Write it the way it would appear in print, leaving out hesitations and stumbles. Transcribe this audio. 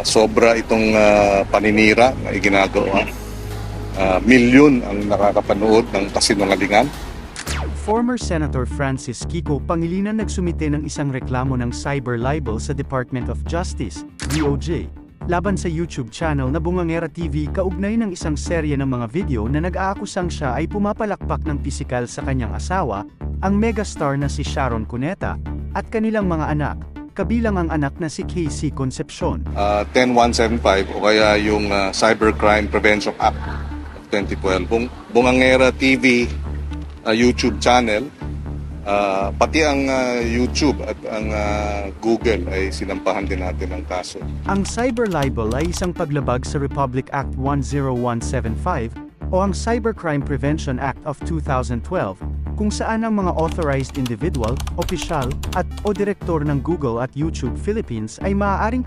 Sobra itong paninira na iginagawa. Milyon ang nakakapanood ng kasinungalingan. Former Senator Francis Kiko Pangilinan nagsumite ng isang reklamo ng cyber libel sa Department of Justice, DOJ, laban sa YouTube channel na Bungangera TV kaugnay ng isang serye ng mga video na nag-aakusang siya ay pumapalakpak ng pisikal sa kanyang asawa, ang megastar na si Sharon Cuneta, at kanilang mga anak, kabilang ang anak na si Casey Concepcion. 10175 o kaya yung Cybercrime Prevention Act of 2012. Bungangera TV YouTube channel, pati ang YouTube at ang Google ay sinampahan din natin ng kaso. Ang cyber libel ay isang paglabag sa Republic Act 10175 o ang Cybercrime Prevention Act of 2012, kung saan ang mga authorized individual, opisyal, o direktor ng Google at YouTube Philippines ay maaaring